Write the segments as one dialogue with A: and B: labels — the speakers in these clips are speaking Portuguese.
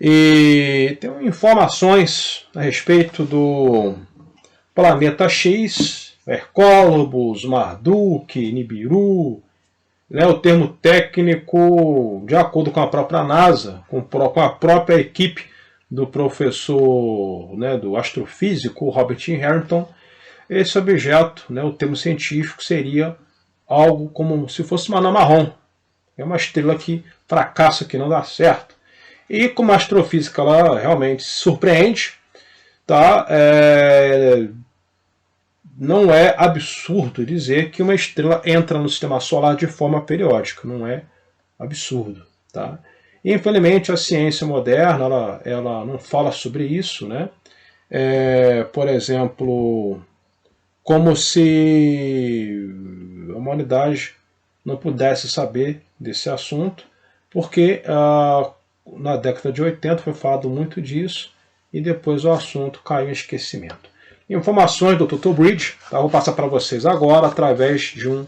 A: E tem informações a respeito do planeta X, Hercólobos, Marduk, Nibiru, né, o termo técnico, de acordo com a própria NASA, com a própria equipe do professor, né, do astrofísico Robert Harrington, esse objeto, né, o termo científico seria algo como se fosse uma anã marrom. É uma estrela que fracassa, que não dá certo. E como a astrofísica ela realmente surpreende, tá? Não é absurdo dizer que uma estrela entra no sistema solar de forma periódica. Não é absurdo. Tá? E, infelizmente, a ciência moderna ela não fala sobre isso. Né? Por exemplo, como se a humanidade não pudesse saber desse assunto, porque na década de 80 foi falado muito disso e depois o assunto caiu em esquecimento. Informações do Dr. Bridge, tá? Vou passar para vocês agora através de um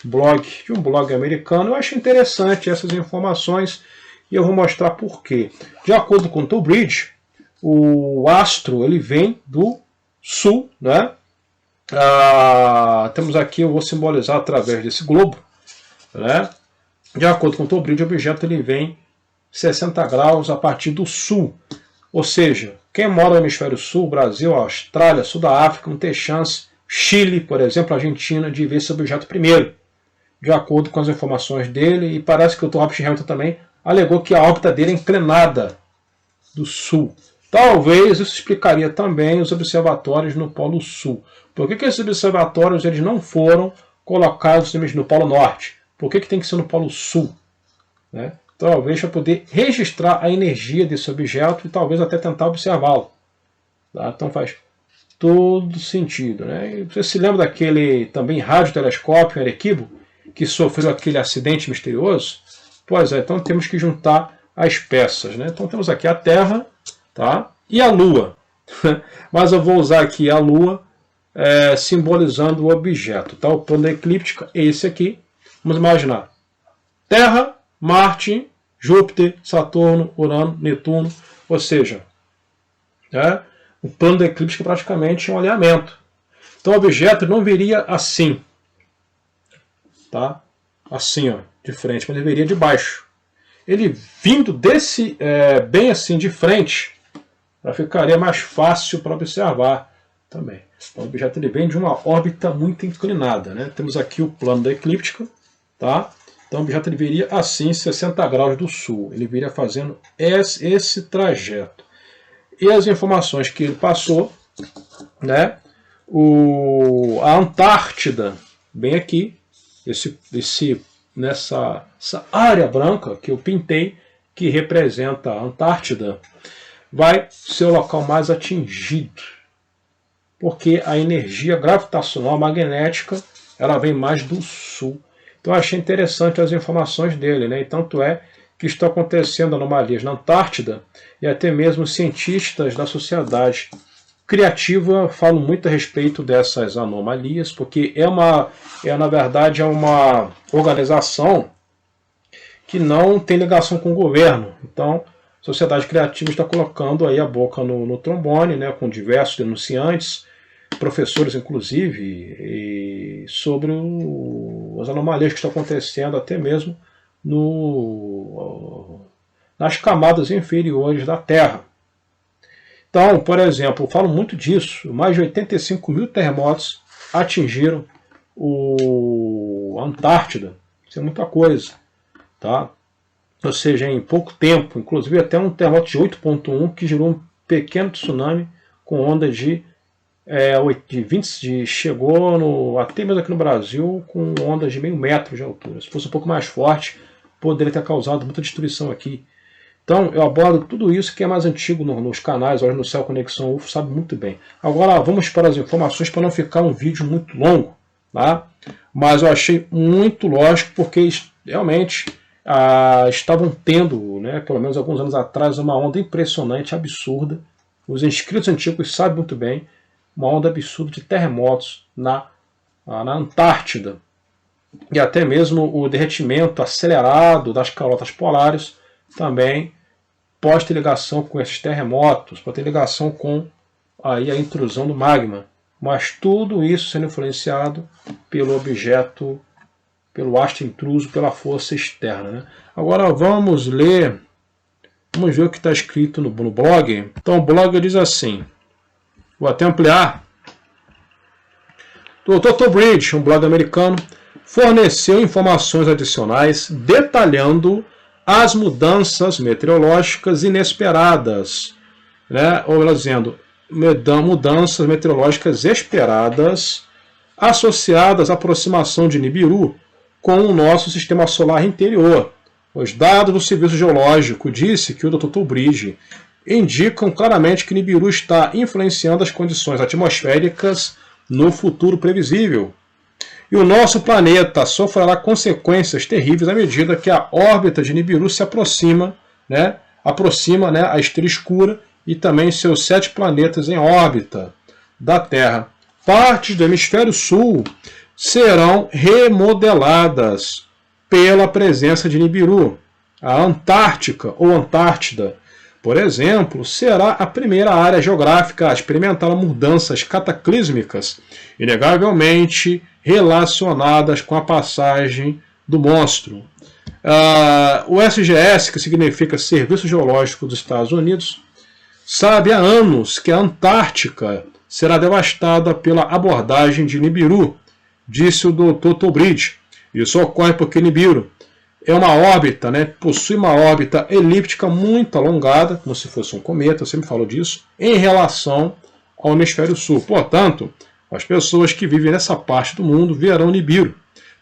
A: blog americano. Eu acho interessante essas informações e eu vou mostrar por quê. De acordo com o Dr. Bridge, o astro ele vem do sul, né? Temos aqui, eu vou simbolizar através desse globo, né? De acordo com o Dr. Bridge, o objeto ele vem 60 graus a partir do sul. Ou seja, quem mora no hemisfério sul, Brasil, Austrália, sul da África, não tem chance, Chile, por exemplo, Argentina, de ver esse objeto primeiro. De acordo com as informações dele, e parece que o Dr. Robert Hamilton também alegou que a órbita dele é inclinada do sul. Talvez isso explicaria também os observatórios no Polo Sul. Por que esses observatórios eles não foram colocados no Polo Norte? Por que tem que ser no Polo Sul? Né? Talvez para poder registrar a energia desse objeto e talvez até tentar observá-lo. Tá? Então faz todo sentido. Né? E você se lembra daquele também radiotelescópio Arecibo, que sofreu aquele acidente misterioso? Pois é, então temos que juntar as peças. Né? Então temos aqui a Terra, tá? E a Lua. Mas eu vou usar aqui a Lua simbolizando o objeto. Tá? O plano da eclíptica é esse aqui. Vamos imaginar. Terra, Marte, Júpiter, Saturno, Urano, Netuno, ou seja, o plano da eclíptica praticamente é um alinhamento. Então o objeto não viria assim, tá? Assim, ó, de frente, mas ele viria de baixo. Ele vindo desse bem assim de frente, ficaria mais fácil para observar também. Então, o objeto ele vem de uma órbita muito inclinada. Né? Temos aqui o plano da eclíptica, tá? Então o objeto ele viria assim, 60 graus do sul. Ele viria fazendo esse trajeto. E as informações que ele passou, né? A Antártida, bem aqui, nessa área branca que eu pintei, que representa a Antártida, vai ser o local mais atingido. Porque a energia gravitacional magnética ela vem mais do sul. Então eu achei interessante as informações dele, né? E tanto é que estão acontecendo anomalias na Antártida e até mesmo cientistas da sociedade criativa falam muito a respeito dessas anomalias, porque na verdade, é uma organização que não tem ligação com o governo. Então, a sociedade criativa está colocando aí a boca no trombone, né, com diversos denunciantes, professores inclusive, sobre as anomalias que estão acontecendo até mesmo nas camadas inferiores da Terra. Então, por exemplo, eu falo muito disso, mais de 85 mil terremotos atingiram a Antártida. Isso é muita coisa. Tá? Ou seja, em pouco tempo, inclusive até um terremoto de 8.1 que gerou um pequeno tsunami com onda de 20, chegou até mesmo aqui no Brasil com ondas de meio metro de altura. Se fosse um pouco mais forte, poderia ter causado muita destruição aqui. Então eu abordo tudo isso que é mais antigo nos canais, Olhos no Céu, Conexão UFO, sabe muito bem. Agora vamos para as informações para não ficar um vídeo muito longo. Tá? Mas eu achei muito lógico porque realmente estavam tendo, né, pelo menos alguns anos atrás, uma onda impressionante, absurda. Os inscritos antigos sabem muito bem, uma onda absurda de terremotos na Antártida. E até mesmo o derretimento acelerado das calotas polares também pode ter ligação com esses terremotos, pode ter ligação com aí a intrusão do magma. Mas tudo isso sendo influenciado pelo objeto, pelo astro intruso, pela força externa, né? Agora vamos ver o que está escrito no blog. Então o blog diz assim, vou até ampliar. O Dr. Bridge, um blog americano, forneceu informações adicionais detalhando as mudanças meteorológicas inesperadas, né? Ou melhor dizendo, mudanças meteorológicas esperadas associadas à aproximação de Nibiru com o nosso sistema solar interior. Os dados do Serviço Geológico disse que o Dr. Bridge indicam claramente que Nibiru está influenciando as condições atmosféricas no futuro previsível. E o nosso planeta sofrerá consequências terríveis à medida que a órbita de Nibiru se aproxima, a estrela escura e também seus 7 planetas em órbita da Terra. Partes do hemisfério sul serão remodeladas pela presença de Nibiru. A Antártica ou Antártida, por exemplo, será a primeira área geográfica a experimentar mudanças cataclísmicas, inegavelmente relacionadas com a passagem do monstro. O SGS, que significa Serviço Geológico dos Estados Unidos, sabe há anos que a Antártica será devastada pela abordagem de Nibiru, disse o Dr. Bridge. Isso ocorre porque Nibiru é uma órbita, possui uma órbita elíptica muito alongada, como se fosse um cometa, eu sempre falo disso, em relação ao hemisfério sul. Portanto, as pessoas que vivem nessa parte do mundo verão Nibiru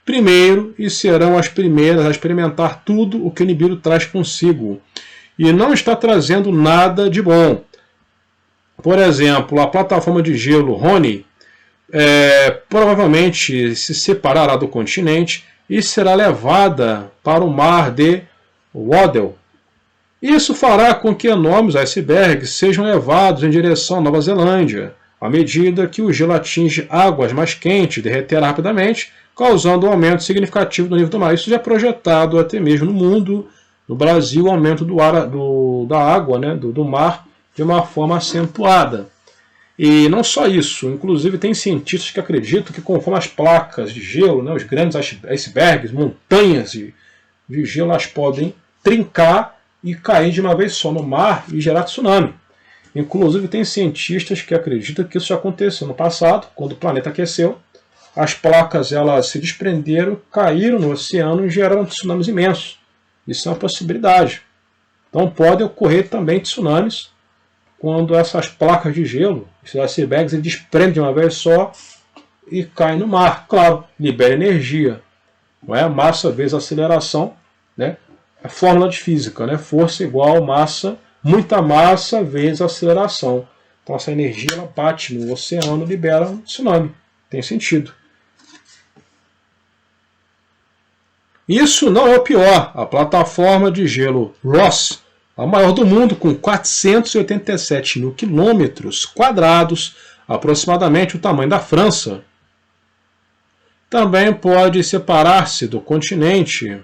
A: primeiro e serão as primeiras a experimentar tudo o que Nibiru traz consigo. E não está trazendo nada de bom. Por exemplo, a plataforma de gelo Rony provavelmente se separará do continente e será levada para o mar de Weddell. Isso fará com que enormes icebergs sejam levados em direção à Nova Zelândia, à medida que o gelo atinge águas mais quentes, derreterá rapidamente, causando um aumento significativo do nível do mar. Isso já é projetado até mesmo no mundo. No Brasil, o aumento da água, do mar, de uma forma acentuada. E não só isso, inclusive tem cientistas que acreditam que conforme as placas de gelo, os grandes icebergs, montanhas de gelo, elas podem trincar e cair de uma vez só no mar e gerar tsunami. Inclusive tem cientistas que acreditam que isso já aconteceu no passado, quando o planeta aqueceu, as placas elas se desprenderam, caíram no oceano e geraram tsunamis imensos. Isso é uma possibilidade. Então podem ocorrer também tsunamis quando essas placas de gelo, esses icebergs, se desprendem de uma vez só e caem no mar. Claro, libera energia. Não é? Massa vezes aceleração, é fórmula de física, força igual massa, muita massa vezes aceleração. Então essa energia ela bate no oceano e libera um tsunami. Tem sentido. Isso não é o pior. A plataforma de gelo Ross, a maior do mundo, com 487 mil quilômetros quadrados, aproximadamente o tamanho da França, também pode separar-se do continente,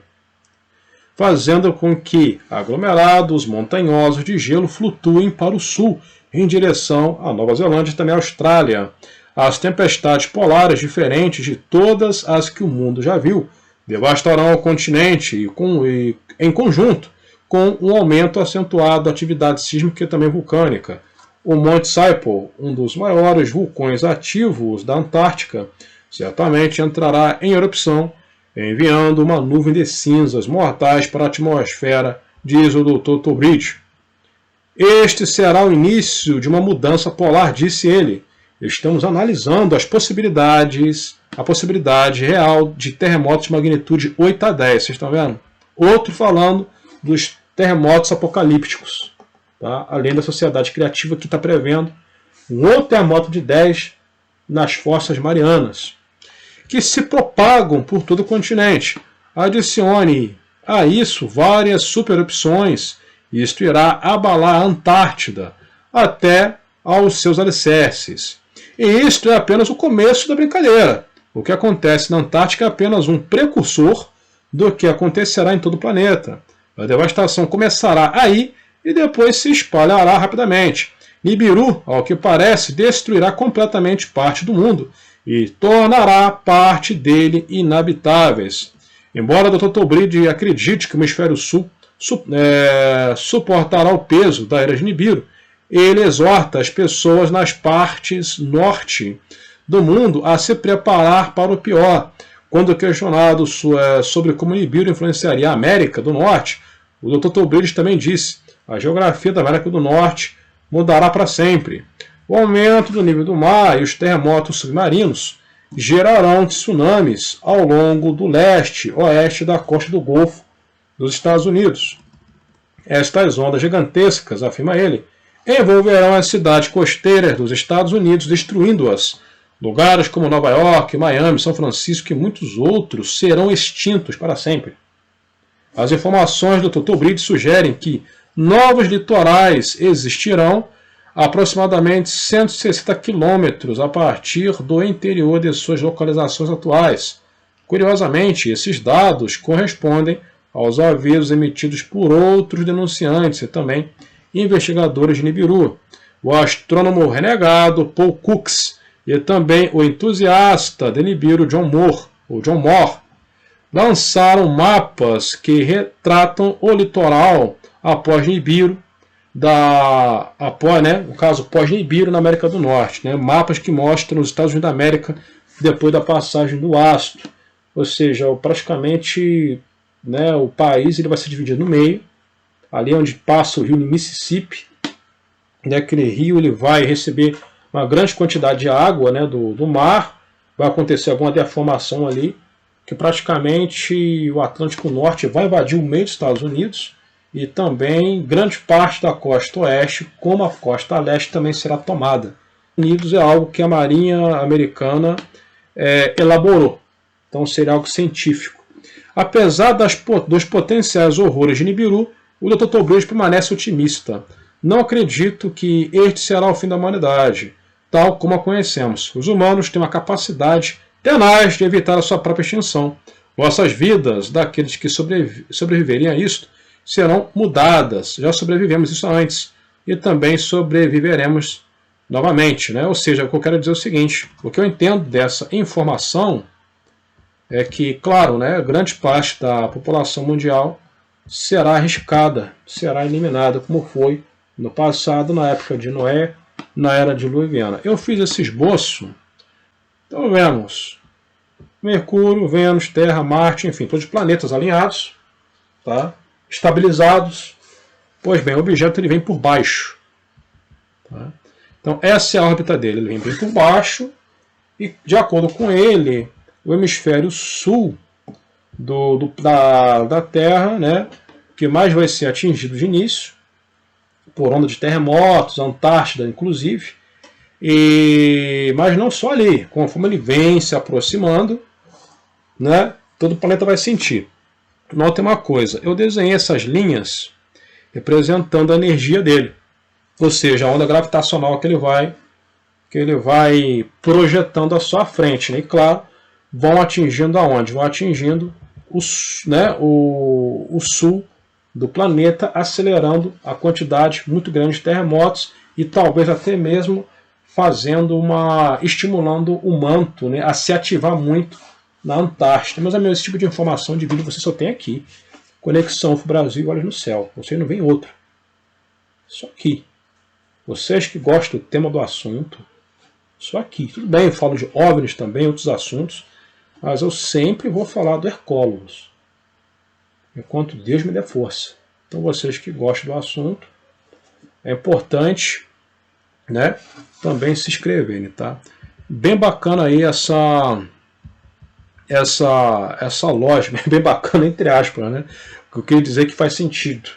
A: fazendo com que aglomerados montanhosos de gelo flutuem para o sul, em direção à Nova Zelândia e também à Austrália. As tempestades polares, diferentes de todas as que o mundo já viu, devastarão o continente e em conjunto com um aumento acentuado da atividade sísmica e também vulcânica. O Monte Saipo, um dos maiores vulcões ativos da Antártica, certamente entrará em erupção, enviando uma nuvem de cinzas mortais para a atmosfera, diz o Dr. Bridge. Este será o início de uma mudança polar, disse ele. Estamos analisando a possibilidade real de terremotos de magnitude 8 a 10. Vocês estão vendo? Outro falando dos terremotos apocalípticos. Tá? Além da sociedade criativa que está prevendo um outro terremoto de 10 nas Fossas Marianas, que se propagam por todo o continente. Adicione a isso várias supererupções, e isto irá abalar a Antártida até aos seus alicerces. E isto é apenas o começo da brincadeira. O que acontece na Antártica é apenas um precursor do que acontecerá em todo o planeta. A devastação começará aí e depois se espalhará rapidamente. Nibiru, ao que parece, destruirá completamente parte do mundo e tornará parte dele inabitáveis. Embora o Dr. Tobrid acredite que o hemisfério sul suportará o peso da era de Nibiru, ele exorta as pessoas nas partes norte do mundo a se preparar para o pior. Quando questionado sobre como Nibiru influenciaria a América do Norte, o Dr. Tobrid também disse: a geografia da América do Norte mudará para sempre. O aumento do nível do mar e os terremotos submarinos gerarão tsunamis ao longo do leste-oeste da costa do Golfo dos Estados Unidos. Estas ondas gigantescas, afirma ele, envolverão as cidades costeiras dos Estados Unidos, destruindo-as. Lugares como Nova York, Miami, São Francisco e muitos outros serão extintos para sempre. As informações do Dr. Tobrid sugerem que novos litorais existirão a aproximadamente 160 quilômetros a partir do interior de suas localizações atuais. Curiosamente, esses dados correspondem aos avisos emitidos por outros denunciantes e também investigadores de Nibiru. O astrônomo renegado Paul Cooks e também o entusiasta de Nibiru John Moore lançaram mapas que retratam o litoral após Nibiru, no caso pós-Nibiru na América do Norte, né? Mapas que mostram os Estados Unidos da América depois da passagem do astro, ou seja, praticamente, né, o país ele vai se dividir no meio, ali onde passa o rio Mississippi, né, aquele rio ele vai receber uma grande quantidade de água, né, do mar, vai acontecer alguma deformação ali, que praticamente o Atlântico Norte vai invadir o meio dos Estados Unidos, e também grande parte da costa oeste, como a costa leste, também será tomada. Unidos é algo que a Marinha Americana elaborou, então seria algo científico. Apesar dos potenciais horrores de Nibiru, o Dr. Tobrid permanece otimista. Não acredito que este será o fim da humanidade, tal como a conhecemos. Os humanos têm uma capacidade tenaz de evitar a sua própria extinção. Nossas vidas, daqueles que sobreviveriam a isto, serão mudadas. Já sobrevivemos isso antes e também sobreviveremos novamente, né? Ou seja, o que eu quero dizer é o seguinte: o que eu entendo dessa informação é que, claro, né, grande parte da população mundial será arriscada, será eliminada, como foi no passado, na época de Noé, na era de Diluviana. Eu fiz esse esboço, então vemos Mercúrio, Vênus, Terra, Marte, enfim, todos os planetas alinhados, tá? Estabilizados. Pois bem, o objeto ele vem por baixo. Tá? Então essa é a órbita dele, ele vem bem por baixo e, de acordo com ele, o hemisfério sul da Terra, né, que mais vai ser atingido de início, por onda de terremotos, Antártida inclusive, mas não só ali, conforme ele vem se aproximando, né, todo o planeta vai sentir. Notem uma coisa, eu desenhei essas linhas representando a energia dele, ou seja, a onda gravitacional que ele vai projetando à sua frente, né? E claro, vão atingindo aonde? Vão atingindo o sul do planeta, acelerando a quantidade muito grande de terremotos e talvez até mesmo estimulando o manto, né, a se ativar muito na Antártida. Meus amigos, esse tipo de informação de vídeo você só tem aqui. Conexão pro Brasil, Olhos no Céu. Você não vem outro. Só aqui. Vocês que gostam do tema do assunto, só aqui. Tudo bem, eu falo de OVNIs também, outros assuntos, mas eu sempre vou falar do Hercólogos, enquanto Deus me der força. Então vocês que gostam do assunto, é importante, né, também se inscreverem, tá? Bem bacana aí essa lógica, bem bacana entre aspas, né? Eu queria dizer que faz sentido,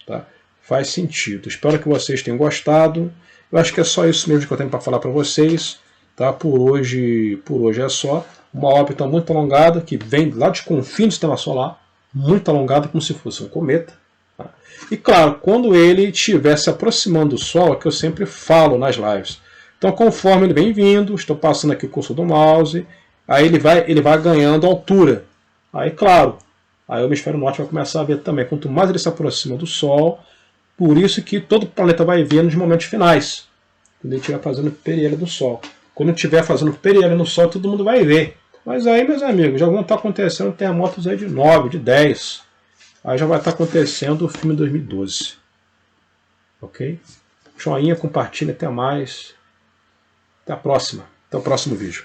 A: tá? Faz sentido. Espero que vocês tenham gostado. Eu acho que é só isso mesmo que eu tenho para falar para vocês, tá? Por hoje é só. Uma órbita muito alongada que vem lá de confins do sistema solar, muito alongada, como se fosse um cometa. Tá? E claro, quando ele estiver se aproximando do Sol, é que eu sempre falo nas lives. Então, conforme ele vem vindo, estou passando aqui o cursor do mouse, aí ele vai ganhando altura. Aí, claro, aí o hemisfério norte vai começar a ver também. Quanto mais ele se aproxima do Sol, Por isso que todo planeta vai ver nos momentos finais, quando ele estiver fazendo periélio do Sol. Quando estiver fazendo periélio no Sol, todo mundo vai ver. Mas aí, meus amigos, já vão estar acontecendo terremotos aí de 9, de 10. Aí já vai estar acontecendo o filme 2012. Ok? Joinha, compartilha, até mais. Até a próxima. Até o próximo vídeo.